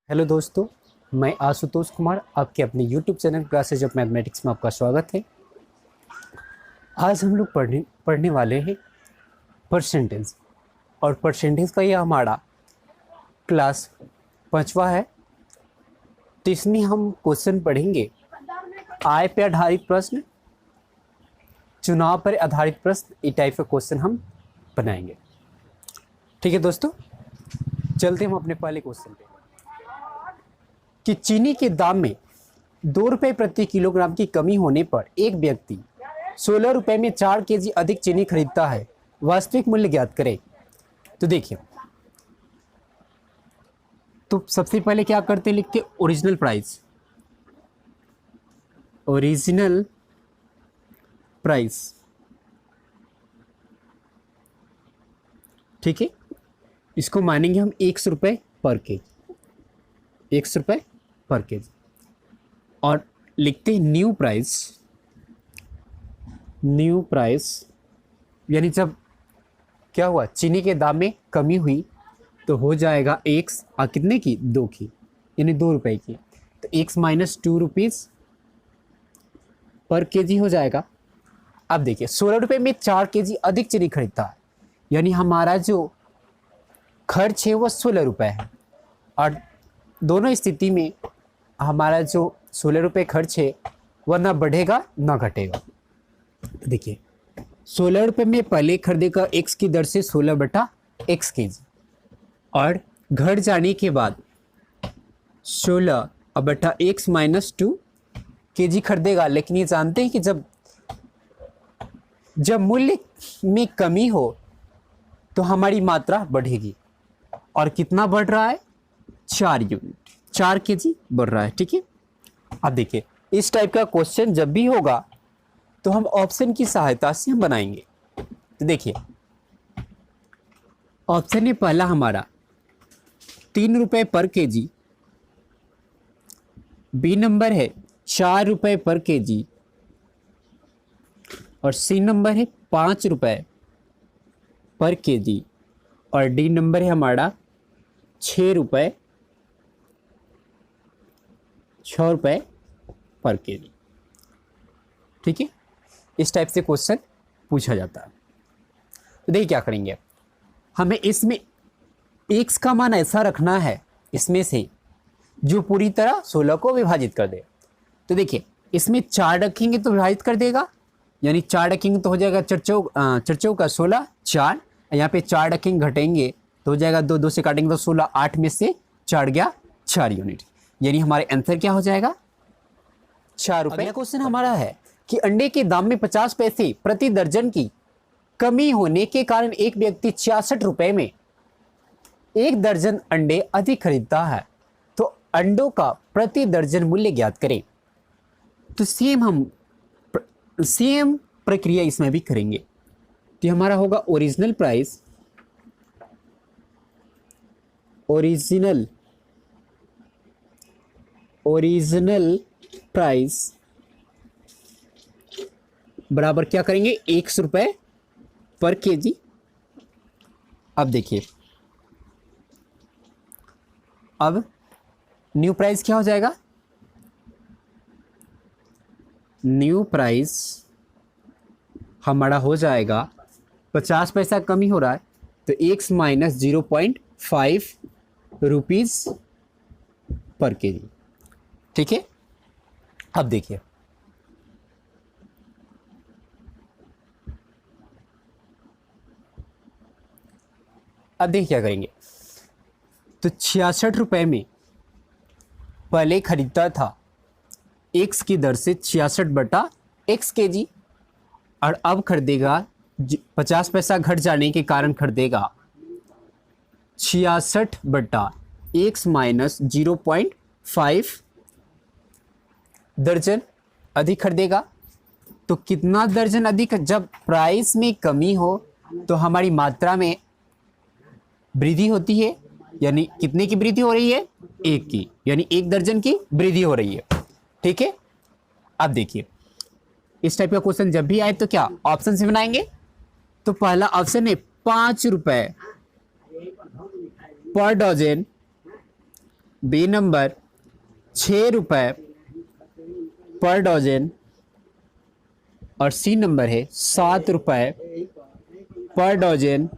Hello दोस्तों, मैं आशुतोष कुमार आपके अपने YouTube channel classes of mathematics में आपका स्वागत है। आज हम लोग पढ़ने वाले हैं परसेंटेज। और परसेंटेज का यह हमारा क्लास 5वां है। तो इसमें हम क्वेश्चन पढ़ेंगे आय पर आधारित प्रश्न, चुनाव पर आधारित प्रश्न, ये टाइप का क्वेश्चन हम बनाएंगे। ठीक है दोस्तों, चलते हम अपने पहले क्वेश्चन पे कि चीनी के दाम में 2 रुपये प्रति किलोग्राम की कमी होने पर एक व्यक्ति 16 रुपये में 4 केजी अधिक चीनी खरीदता है। वास्तविक मूल्य ज्ञात करें। तो देखिए, तो सबसे पहले क्या करते हैं, लिखते ओरिजिनल प्राइस। ओरिजिनल प्राइस, ठीक है, इसको मानेंगे हम 100 रुपये पर केजी, 100 रुपये पर केजी। और लिखते हैं न्यू प्राइस। न्यू प्राइस यानी जब क्या हुआ, चीनी के दाम में कमी हुई तो हो जाएगा एक्स कितने की, 2 की, यानी 2 रुपये की। तो एक्स माइनस 2 रुपीज़ पर केजी हो जाएगा। अब देखिए 16 रुपये में 4 केजी अधिक चीनी खरीदता है, यानी हमारा जो खर्च है वो 16 रुपये है। और दोनों स्थिति में हमारा जो 16 रुपये खर्च है वह ना बढ़ेगा ना घटेगा। देखिए 16 रुपये में पहले खरीदेगा एक्स की दर से 16/x केजी, और घट जाने के बाद 16/x माइनस 2 केजी खरीदेगा। लेकिन ये जानते हैं कि जब मूल्य में कमी हो तो हमारी मात्रा बढ़ेगी। और कितना बढ़ रहा है, 4 यूनिट, 4 केजी बढ़ रहा है। ठीक है, अब देखिए इस टाइप का क्वेश्चन जब भी होगा तो हम ऑप्शन की सहायता से हम बनाएंगे। तो देखिए ऑप्शन है पहला हमारा 3 रुपये पर केजी, बी नंबर है 4 रुपये पर केजी, और सी नंबर है 5 रुपये पर केजी, और डी नंबर है हमारा 6 रुपये पर केजी। ठीक है, इस टाइप से क्वेश्चन पूछा जाता है। तो देखिए क्या करेंगे, हमें इसमें x का मान ऐसा रखना है इसमें से जो पूरी तरह 16 को विभाजित कर दे। तो देखिए इसमें 4 रखेंगे तो विभाजित कर देगा, यानी 4 रखेंगे तो हो जाएगा चरचौ का 16, 4, यहाँ पे 4 रखेंगे घटेंगे तो हो जाएगा 2, 2 से काटेंगे तो 16, 8 में से 4 गया 4 यूनिट, यानी हमारे आंसर क्या हो जाएगा, 4 रुपये। अगला क्वेश्चन हमारा है कि अंडे के दाम में 50 पैसे प्रति दर्जन की कमी होने के कारण एक व्यक्ति 66 रुपये में 1 दर्जन अंडे अधिक खरीदता है। तो अंडों का प्रति दर्जन मूल्य ज्ञात करें। तो सेम प्रक्रिया इसमें भी करेंगे। तो हमारा होगा ओरिजिनल प्राइस, ओरिजिनल प्राइस बराबर क्या करेंगे, 100 रुपये पर केजी। अब देखिए, अब न्यू प्राइस क्या हो जाएगा, न्यू प्राइस हमारा हो जाएगा 50 पैसा कमी हो रहा है तो x माइनस 0.5 रुपीज़ पर केजी। ठीक है, अब देखिए क्या करेंगे। तो 66 रुपये में पहले खरीदता था x की दर से 66/x केजी, और अब खरीदेगा 50 पैसा घट जाने के कारण खरीदेगा 66/x माइनस 0.5 दर्जन अधिक खरीदेगा। तो कितना दर्जन अधिक, जब प्राइस में कमी हो तो हमारी मात्रा में वृद्धि होती है, यानी कितने की वृद्धि हो रही है, 1 की, यानी 1 दर्जन की वृद्धि हो रही है। ठीक है, अब देखिए इस टाइप का क्वेश्चन जब भी आए तो क्या ऑप्शन से बनाएंगे। तो पहला ऑप्शन है 5 रुपये पर डजन बी नंबर 6 रुपये पर डजन और सी नंबर है 7 रुपये पर डजन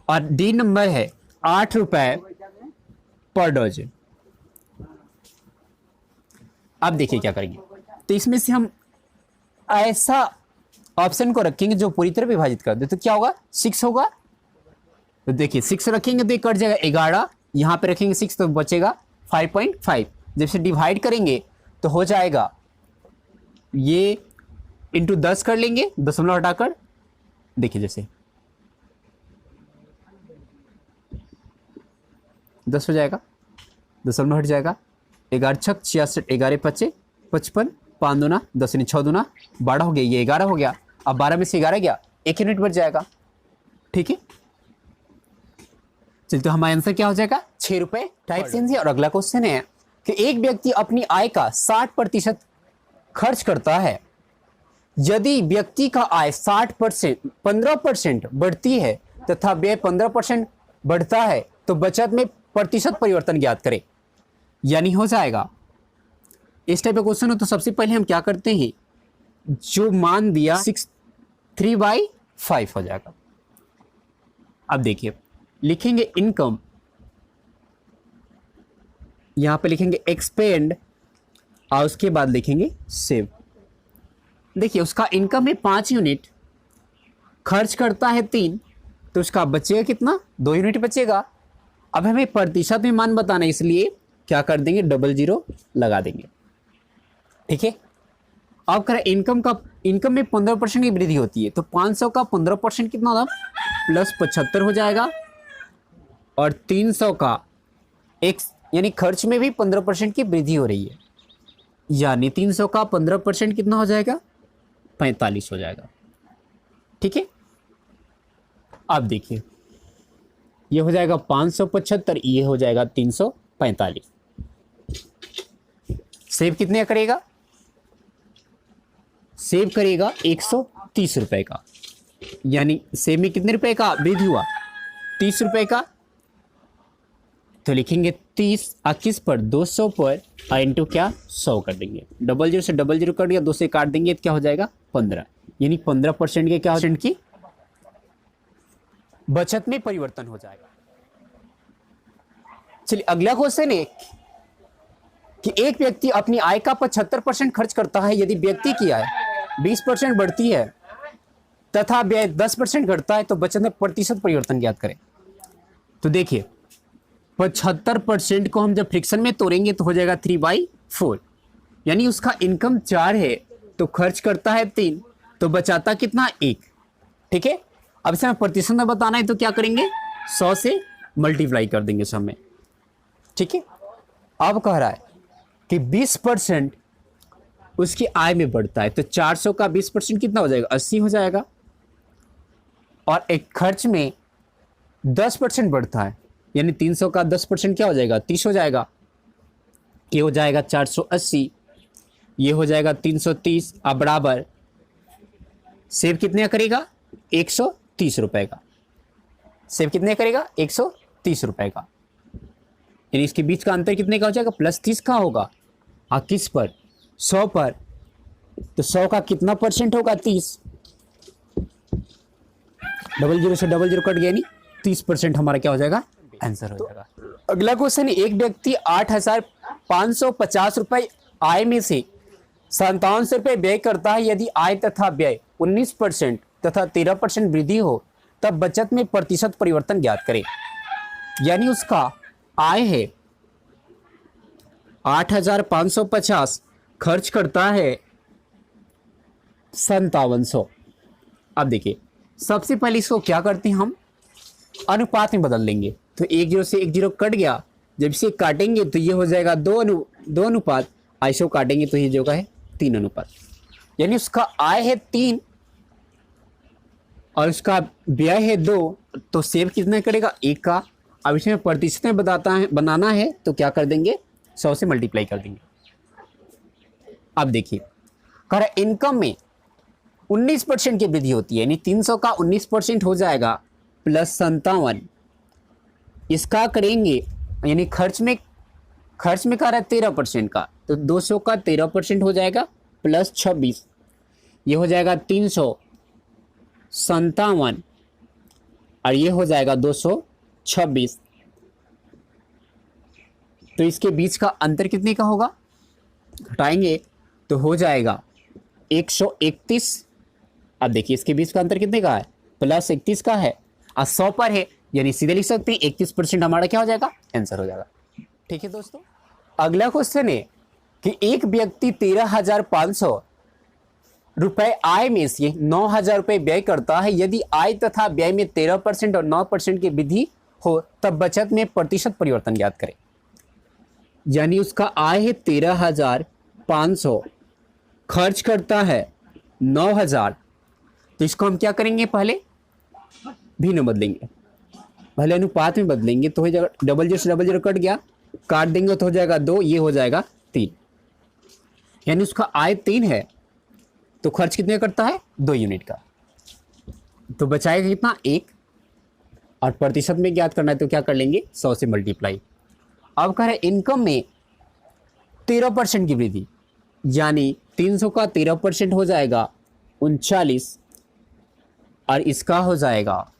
और डी नंबर है 8 रुपये पर डजन। अब देखिए क्या करेंगे, तो इसमें से हम ऐसा ऑप्शन को रखेंगे जो पूरी तरह विभाजित कर दे, तो क्या होगा 6 होगा। तो देखिए 6 रखेंगे तो ये कट जाएगा 11, यहाँ पे रखेंगे 6 तो बचेगा 5.5। जब से डिवाइड करेंगे तो हो जाएगा ये इंटू 10 कर लेंगे, दशमलव हटाकर, देखिए जैसे 10 हो जाएगा, दशमलव हट जाएगा, 11 छक 66, 11 पच्चे 55, 5 दूना 10 नहीं 6 दूना 12 हो गया, ये 11 हो गया। अब 12 में से 11 गया, 1 यूनिट बच जाएगा। ठीक है, चलिए तो हमारा आंसर क्या हो जाएगा 6 रुपये टाइप सेंस। और अगला क्वेश्चन है कि एक व्यक्ति अपनी आय का 60% खर्च करता है। यदि व्यक्ति का आय 15% बढ़ती है तथा व्यय 15% बढ़ता है तो बचत में प्रतिशत परिवर्तन ज्ञात करें। यानी हो जाएगा इस टाइप का क्वेश्चन हो तो सबसे पहले हम क्या करते हैं, जो मान दिया 3/5 हो जाएगा। अब देखिए लिखेंगे इनकम, यहां पे लिखेंगे एक्सपेंड और उसके बाद लिखेंगे सेव। देखिए उसका इनकम है 5 यूनिट, खर्च करता है 3, तो उसका बचेगा कितना 2 यूनिट बचेगा। अब हमें प्रतिशत में मान बताना है, इसलिए क्या कर देंगे 00 लगा देंगे। ठीक है, अब करें इनकम में 15% की वृद्धि होती है, तो 500 का 15% कितना होगा +75 हो जाएगा। और 300 का एक्स यानी खर्च में भी 15% की वृद्धि हो रही है, यानी 300 का 15% कितना हो जाएगा 45 हो जाएगा। ठीक है, अब देखिए ये हो जाएगा 575, ये हो जाएगा 345। सेव कितने करेगा, सेव करेगा 130 रुपए का, यानी सेव में कितने रुपए का वृद्धि हुआ 30 रुपए का। तो लिखेंगे 30 21 पर 200 पर इंटू क्या 100 कर देंगे, 00 से 00 कट गया, 2 से काट देंगे तो क्या हो जाएगा 15, यानी 15% के क्या % की बचत में परिवर्तन हो जाएगा। चलिए अगला क्वेश्चन है कि एक व्यक्ति अपनी आय का 75% खर्च करता है। यदि व्यक्ति की आय 20% बढ़ती है तथा व्यय 10% घटता है तो बचत में प्रतिशत परिवर्तन ज्ञात करें। तो देखिए 75% को हम जब फ्रिक्शन में तोड़ेंगे तो हो जाएगा 3/4, यानी उसका इनकम 4 है तो खर्च करता है 3, तो बचाता कितना 1। ठीक है, अब इसे हमें प्रतिशत में बताना है तो क्या करेंगे 100 से मल्टीप्लाई कर देंगे सब में। ठीक है, अब कह रहा है कि 20% उसकी आय में बढ़ता है, तो 400 का 20% कितना हो जाएगा 80 हो जाएगा। और एक खर्च में 10% बढ़ता है, यानी 300 का 10% क्या हो जाएगा 30 हो जाएगा। ये हो जाएगा 480, ये हो जाएगा 330। अब बराबर सेव कितने करेगा 130 रुपए का, सेव कितने करेगा 130 रुपए का, यानी इसके बीच का अंतर कितने का हो जाएगा +30 का होगा। किस पर 100 पर, तो 100 का कितना % होगा 30, 00 से 00 कट गया, यानी 30% हमारा क्या हो जाएगा आंसर हो जाएगा। अगला क्वेश्चन, एक व्यक्ति 8,550 रुपए आय में से 5700 रुपए व्यय करता है। यदि आय तथा व्यय 19% तथा 13% वृद्धि हो तब बचत में प्रतिशत परिवर्तन ज्ञात करें। यानी उसका आय है 8,550, खर्च करता है 5700। अब देखिए सबसे पहले इसको क्या करते हैं हम अनुपात में बदल लेंगे, तो 10 से 10 कट गया, जब इसे काटेंगे तो ये हो जाएगा 2 अनुपात, ऐसे काटेंगे तो ये जो है 3 अनुपात, यानी उसका आय है 3 और उसका व्यय है 2, तो सेव कितना करेगा 1 का। अब इसमें प्रतिशत में बनाना है तो क्या कर देंगे 100 से मल्टीप्लाई कर देंगे। अब देखिए कर इनकम में 19% की वृद्धि होती है, यानी 300 का 19% हो जाएगा +57, इसका करेंगे, यानी खर्च में कह रहा है 13% का, तो 200 का 13% हो जाएगा प्लस 26, ये हो जाएगा 357 और ये हो जाएगा 226। तो इसके बीच का अंतर कितने का होगा, घटाएंगे तो हो जाएगा 131। अब देखिए इसके बीच का अंतर कितने का है, प्लस 31 का है और 100 पर है, यानी सीधे लिख सकते हैं 31% हमारा क्या हो जाएगा, आंसर हो जाएगा। ठीक है दोस्तों, अगला क्वेश्चन है कि एक व्यक्ति 13,500 रुपए आय में से 9,000 रुपए व्यय करता है। यदि आय तथा व्यय में 13% और 9% की वृद्धि हो तब बचत में प्रतिशत परिवर्तन ज्ञात करें। यानी उसका आय है 13,500, खर्च करता है 9,000, तो इसको हम क्या करेंगे, पहले भिन्न बदलेंगे, पहले अनुपात में बदलेंगे तो हो जाएगा डबल जीरो से डबल जीरो कट गया, काट देंगे तो हो जाएगा 2, ये हो जाएगा 3। यानी उसका आय 3 है तो खर्च कितने करता है, 2 यूनिट का, तो बचाएगा कितना, 1, और प्रतिशत में ज्ञात करना है तो क्या कर लेंगे, 100 से मल्टीप्लाई। अब कह रहे इनकम में 13% की वृद्धि, यानी 300 का 13% हो जाएगा 39, और इसका हो जाएगा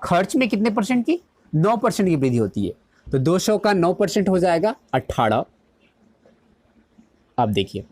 खर्च में कितने परसेंट की, 9% की वृद्धि होती है, तो 200 का 9% हो जाएगा 18। आप देखिए,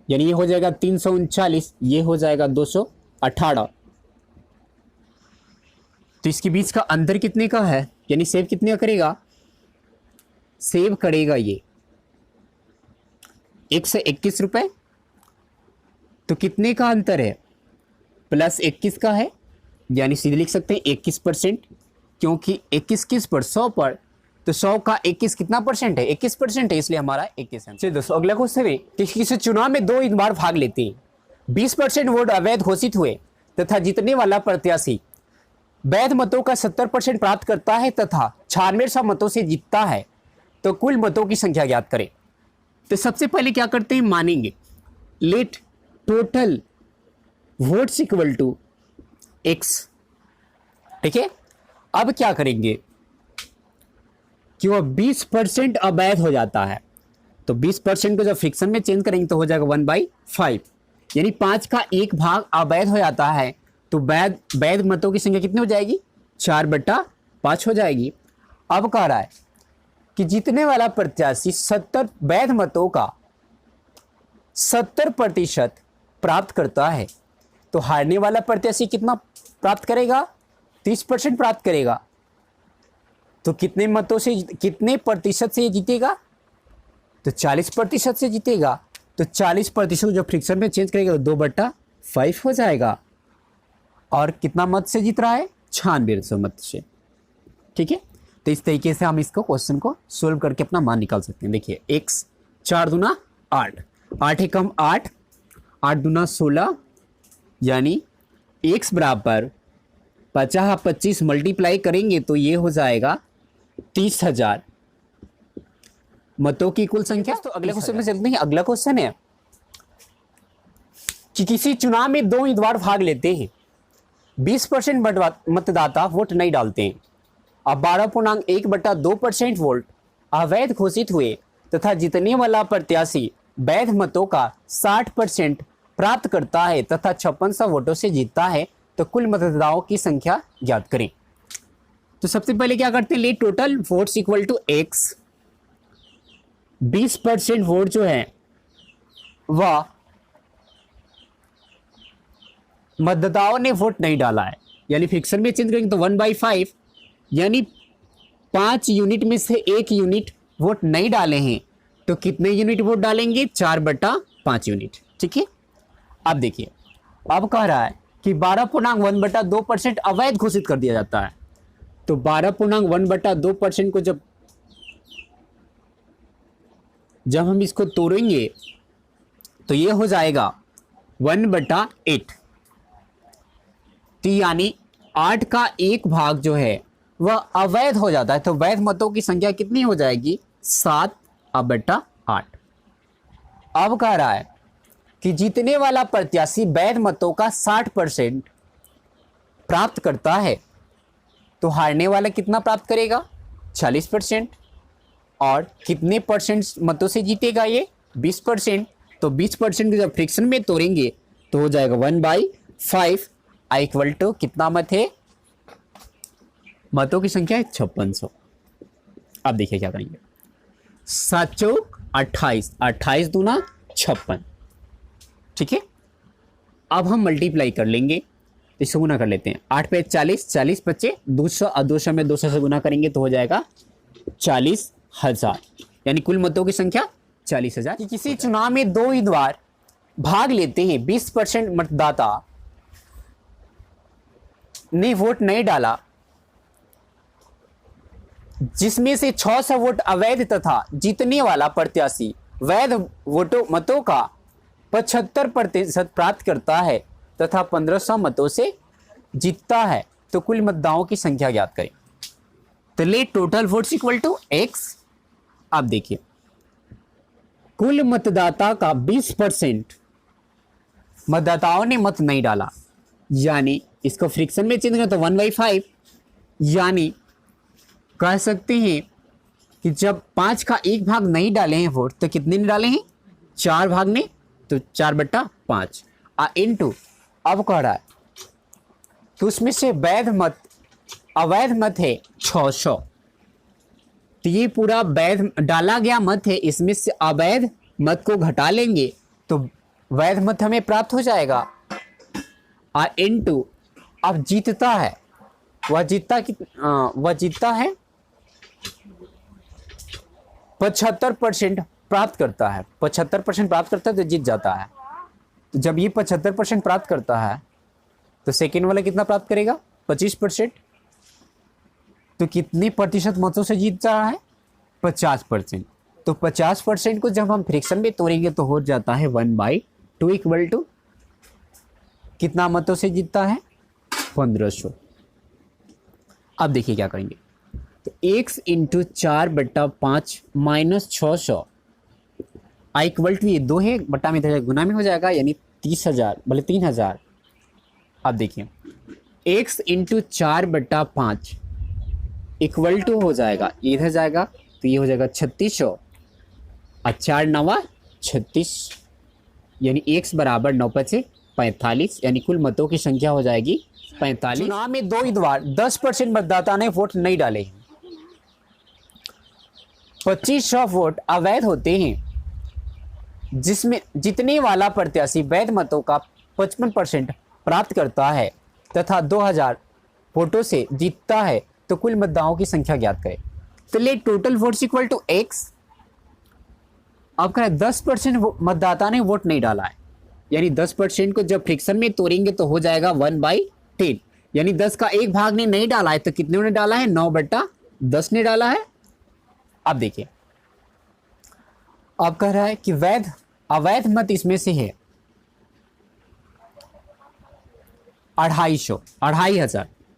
यानी ये हो जाएगा 339, ये हो जाएगा 218, तो इसके बीच का अंतर कितने का है, यानी सेव कितने का करेगा, सेव करेगा ये 121 रुपए, तो कितने का अंतर है, प्लस 21 का है, यानी सीधे लिख सकते हैं 21%, क्योंकि 21 किस पर, 100 पर, तो 100 का 21 कितना परसेंट है, 21% है, इसलिए हमारा 21 है। चलिए दोस्तों, अगला क्वेश्चन है कि किसी चुनाव में 2 बार भाग लेते हैं, 20% वोट अवैध घोषित हुए तथा जीतने वाला प्रत्याशी वैध मतों का 70% प्राप्त करता है तथा 96 मतों से जीतता है, तो कुल मतों की संख्या ज्ञात करें। तो सबसे पहले क्या करते हैं, मानेंगे let total votes equal to x। ठीक है, अब क्या करेंगे कि वह 20% अवैध हो जाता है, तो 20% को जब फ्रिक्शन में चेंज करेंगे तो हो जाएगा 1/5, यानी 5 का 1 भाग अवैध हो जाता है, तो वैध मतों की संख्या कितनी हो जाएगी, 4/5 हो जाएगी। अब कह रहा है कि जीतने वाला प्रत्याशी 70 वैध मतों का 70% प्राप्त करता है, तो हारने वाला प्रत्याशी कितना प्राप्त करेगा, 30% प्राप्त करेगा, तो कितने मतों से, कितने प्रतिशत से जीतेगा, तो 40% से जीतेगा, तो 40% जो फ्रिक्शन में चेंज करेगा तो 2/5 हो जाएगा, और कितना मत से जीत रहा है, 96 मत से। ठीक है, तो इस तरीके से हम इसको क्वेश्चन को सोल्व करके अपना मान निकाल सकते हैं। देखिए x 4 दूना 8, 8 एकम 8, 8 दूना 16, यानी x बराबर 50/25 मल्टीप्लाई करेंगे तो ये हो जाएगा 30,000 मतों की कुल संख्या। तो अगले क्वेश्चन में चलते हैं। अगला क्वेश्चन है कि किसी चुनाव में 2 उम्मीदवार भाग लेते हैं, 20% मतदाता वोट नहीं डालते हैं, अब 12.1/2% वोट अवैध घोषित हुए तथा जीतने वाला प्रत्याशी वैध मतों का 60% प्राप्त करता है तथा 5600 वोटों से जीतता है, तो कुल मतदाताओं की संख्या ज्ञात करें। तो सबसे पहले क्या करते हैं, let total votes equal to x। 20% vote जो है वह मतदाताओं ने वोट नहीं डाला है, यानी फिक्शन में चेंज करेंगे तो 1/5, यानी 5 यूनिट में से 1 यूनिट वोट नहीं डाले हैं, तो कितने यूनिट वोट डालेंगे, 4/5 यूनिट। ठीक है, अब देखिए, अब कह रहा है कि 12.1/2% अवैध घोषित कर दिया जाता है, तो 12.1/2% को जब हम इसको तोड़ेंगे तो ये हो जाएगा 1/8, तो यानी 8 का 1 भाग जो है वह अवैध हो जाता है, तो वैध मतों की संख्या कितनी हो जाएगी, 7/8। अब कह रहा है कि जीतने वाला प्रत्याशी वैध मतों का 60% प्राप्त करता है, तो हारने वाला कितना प्राप्त करेगा? 40%। और कितने परसेंट मतों से जीतेगा ये? 20%। तो 20% को जब फ्रिक्शन में तोड़ेंगे तो हो जाएगा 1/5 इक्वल टू कितना मत है? मतों की संख्या है 5600। अब देखिए क्या करेंगे। 7 चौक 28, 28 दूना 56। ठीक है, अब हम मल्टीप्लाई कर लेंगे, इससे गुना कर लेते हैं। 8 पे 40, 40 बच्चे 200 और 200 में 200 से गुना करेंगे तो हो जाएगा 40,000, यानी कुल मतों की संख्या 40,000। कि किसी चुनाव में 2 उम्मीदवार भाग लेते हैं, 20% मतदाता ने वोट नहीं डाला, जिसमें से 600 वोट अवैध तथा जीतने वाला प्रत्याशी वैध वोटों मतों का 75% प्राप्त करता है तथा 1500 मतों से जीतता है, तो कुल मतदाताओं की संख्या ज्ञात करें। तो let total votes equal to x। अब देखिए, कुल मतदाता का 20% मतदाताओं ने मत नहीं डाला, यानी इसको फ्रिक्शन में चेंज करें तो 1/5, यानी कह सकते हैं कि जब 5 का 1 भाग नहीं डाले हैं वोट, तो कितने ने डाले हैं? 4 भाग ने, तो 4/5 इनटू, अब कह रहा है कि उसमें से वैध मत अवैध मत है 600, तो ये पूरा वैध डाला गया मत है, इसमें से अवैध मत को घटा लेंगे तो वैध मत हमें प्राप्त हो जाएगा। इनटू, अब जीतता है, वह जीतता है 75% प्राप्त करता है, 75% प्राप्त करता है तो जीत जाता है। तो जब ये 75% प्राप्त करता है तो सेकेंड वाला कितना प्राप्त करेगा? 25%। तो कितने प्रतिशत मतों से जीत रहा है? 50%। तो 50% को जब हम फ्रिक्शन में तोड़ेंगे तो हो जाता है 1/2 इक्वल टू कितना मतों से जीतता है? 1500। अब देखिए क्या करेंगे। तो x into 4/5 minus 600 equal to, ये 2 है बट्टा में इधर गुना में हो जाएगा, यानी 30,000 भले 3,000। अब देखिए x इंटू 4/5 इक्वल टू हो जाएगा, इधर जाएगा तो ये हो जाएगा 3600 और 4 9 36, यानी x बराबर 9 45, यानी कुल मतों की संख्या हो जाएगी 45। चुनाव में 2 उम्मीदवार 10% मतदाता ने वोट नहीं डाले हैं, 2500 वोट अवैध होते हैं, जिसमें जीतने वाला प्रत्याशी वैध मतों का 55% प्राप्त करता है तथा 2000 वोटों से जीतता है, तो कुल मतदाताओं की संख्या ज्ञात करें। तो let total votes equal to x। अब कह रहे 10% मतदाता ने वोट नहीं डाला है, यानी 10% को जब फ्रिक्शन में तोड़ेंगे तो हो जाएगा 1/10, यानी 10 का 1 भाग ने नहीं डाला है, तो कितने ने डाला है? 9/10 ने डाला है। अब देखिए, अब कह रहा है कि अवैध मत इसमें से है 2,500,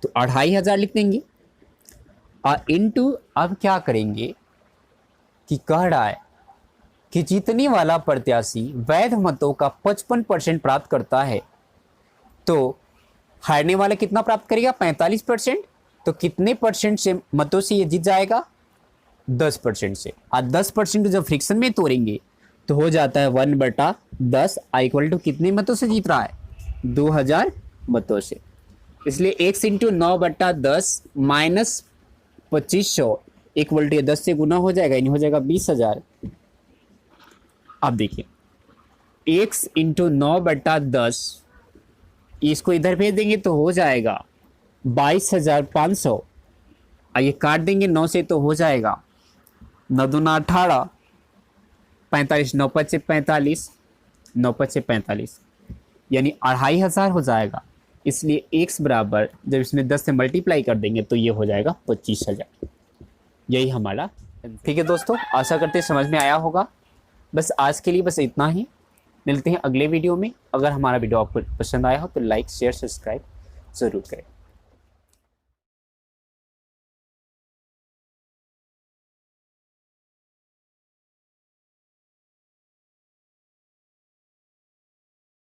तो 2,500 लिख देंगे और इनटू, अब क्या करेंगे कि कह रहा है कि जीतने वाला प्रत्याशी वैध मतों का 55% प्राप्त करता है, तो हारने वाला कितना प्राप्त करेगा? 45%। तो कितने परसेंट से मतों से ये जीत जाएगा? 10% से। और 10% जब फ्रिक्शन में तोड़ेंगे तो हो जाता है 1/10 इक्वल टू कितने मतों से जीत रहा है? 2000 मतों से। इसलिए x into 9/10 minus 2500 equal to 10 से गुना हो जाएगा, यानी हो जाएगा 20,000। अब देखिए x इंटू 9/10, इसको इधर भेज देंगे तो हो जाएगा 22,500, और ये काट देंगे 9 से तो हो जाएगा 9 दूना 18, 45, 9 पचे 45, 9 पचे 45, यानी 2,500 हो जाएगा। इसलिए x बराबर जब इसमें 10 से मल्टीप्लाई कर देंगे तो ये हो जाएगा 25,000। यही हमारा। ठीक है दोस्तों, आशा करते समझ में आया होगा। बस आज के लिए बस इतना ही, मिलते हैं अगले वीडियो में। अगर हमारा वीडियो आपको पसंद आया हो तो लाइक शेयर सब्सक्राइब ज़रूर करें।